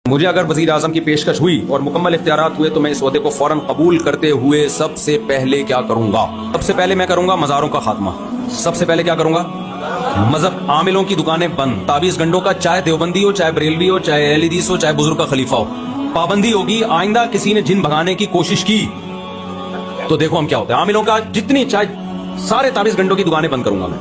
مجھے اگر وزیر اعظم کی پیشکش ہوئی اور مکمل اختیارات ہوئے تو میں اس عہدے کو فوراً قبول کرتے ہوئے سب سے پہلے کیا کروں گا؟ سب سے پہلے میں کروں گا مزاروں کا خاتمہ. سب سے پہلے کیا کروں گا؟ مذہب عاملوں کی دکانیں بند. تعویذ گنڈوں کا چاہے دیوبندی ہو، چاہے بریلوی ہو، چاہے اہل حدیث ہو، چاہے بزرگ کا خلیفہ ہو، پابندی ہوگی. آئندہ کسی نے جن بھگانے کی کوشش کی تو دیکھو ہم کیا ہوتا ہے. عاملوں کا جتنی چاہے سارے تعویذ گنڈوں کی دکانیں بند کروں گا میں.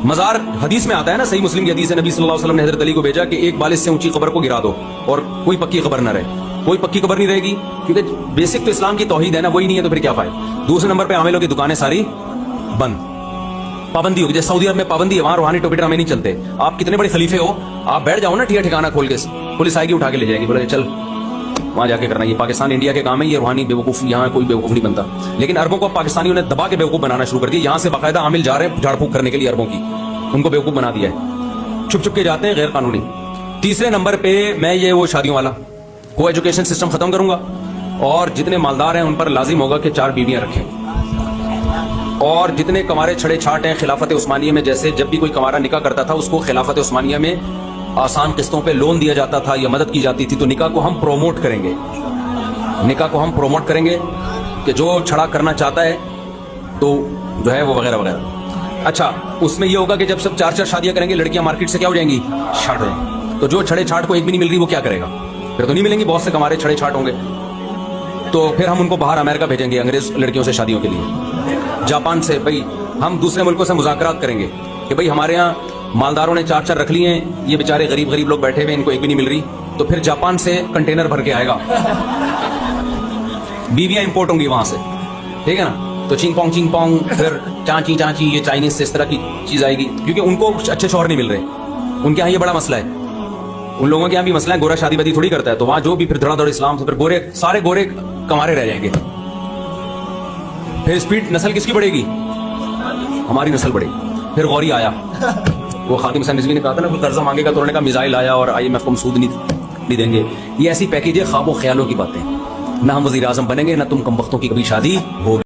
مزار حدیث میں آتا ہے نا، صحیح مسلم کی حدیث ہے، نبی صلی اللہ علیہ وسلم نے حضرت علی کو بھیجا کہ ایک بالش سے اونچی قبر کو گرا دو اور کوئی پکی قبر نہ رہے. کوئی پکی قبر نہیں رہے گی کیونکہ بیسک تو اسلام کی توحید ہے نا، وہی نہیں ہے تو پھر کیا فائدہ. دوسرے نمبر پہ عاملوں کی دکانیں ساری بند. پابندی ہوگی. جیسے سعودی عرب میں پابندی ہے، وہاں روحانی ٹوپی ڈرامے نہیں چلتے. آپ کتنے بڑے خلیفے ہو، آپ بیٹھ جاؤ نا ٹھکانہ کھول کے، پولیس آئے گی اٹھا کے لے جائے گی، بولے چل وہاں جا کے کرنا. یہ پاکستان انڈیا کے کام ہے، یہ روحانی بیوقوف یہاں کوئی بیوقوف نہیں بنتا. لیکن عربوں کو پاکستانیوں نے دبا کے بیوقوف بنانا شروع کر دیا. یہاں سے باقاعدہ عامل جا رہے ہیں جھاڑ پھونک کرنے کے لیے عربوں کی، ان کو بیوقوف بنا دیا ہے. چھپ چھپ کے جاتے ہیں، غیر قانونی. تیسرے نمبر پہ میں یہ وہ شادیوں والا کو ایجوکیشن سسٹم ختم کروں گا اور جتنے مالدار ہیں ان پر لازم ہوگا کہ 4 بیویاں رکھیں. اور جتنے کمارے چھڑے چھاٹ ہیں خلافت عثمانیہ میں، جیسے جب بھی کوئی کمارا نکاح کرتا تھا اس کو خلافت عثمانیہ میں آسان قسطوں پہ لون دیا جاتا تھا یا مدد کی جاتی تھی، تو نکاح کو ہم پروموٹ کریں گے. نکاح کو ہم پروموٹ کریں گے کہ جو چھڑا کرنا چاہتا ہے تو جو ہے وہ وغیرہ وغیرہ. اچھا، اس میں یہ ہوگا کہ جب سب 4 شادیاں کریں گے لڑکیاں مارکیٹ سے کیا ہو جائیں گی؟ چھاٹ ہو جائیں گی. تو جو چھڑے چھاٹ کو ایک بھی نہیں مل رہی وہ کیا کرے گا؟ پھر تو نہیں ملیں گی. بہت سے کمارے چھڑے چھاٹ ہوں گے تو پھر ہم ان کو باہر امریکہ بھیجیں گے انگریز لڑکیوں سے شادیوں کے لیے. جاپان سے بھائی ہم دوسرے ملکوں سے مذاکرات کریں گے کہ بھائی ہمارے ہاں مالداروں نے 4 رکھ لی ہیں، یہ بیچارے غریب لوگ بیٹھے ہوئے، ان کو ایک بھی نہیں مل رہی. تو پھر جاپان سے کنٹینر بھر کے آئے گا، بیویاں امپورٹ ہوں گی وہاں سے، ٹھیک ہے نا. تو چینگ پونگ پھر چانچی یہ چائنیز سے اس طرح کی چیز آئے گی کیونکہ ان کو اچھے شوہر نہیں مل رہے. ان کے یہاں یہ بڑا مسئلہ ہے. ان لوگوں کے یہاں بھی مسئلہ ہے، گورا شادی بدی تھوڑی کرتا ہے. تو وہاں جو بھی پھر دھڑا دھڑ اسلام سے پھر سارے گورے کمارے رہ جائیں گے. پھر اسپیڈ نسل کس کی بڑھے گی؟ ہماری نسل بڑھے گی. پھر غوری آیا، وہ خاتم حسین رضوی نے کہا تھا نا کوئی قرضہ مانگے گا تو انہوں نے کہا میزائل آیا اور IMF کو سود نہیں دیں گے. یہ ایسی پیکیج ہے خواب و خیالوں کی باتیں. نہ ہم وزیر اعظم بنیں گے، نہ تم کم وقتوں کی کبھی شادی ہوگی.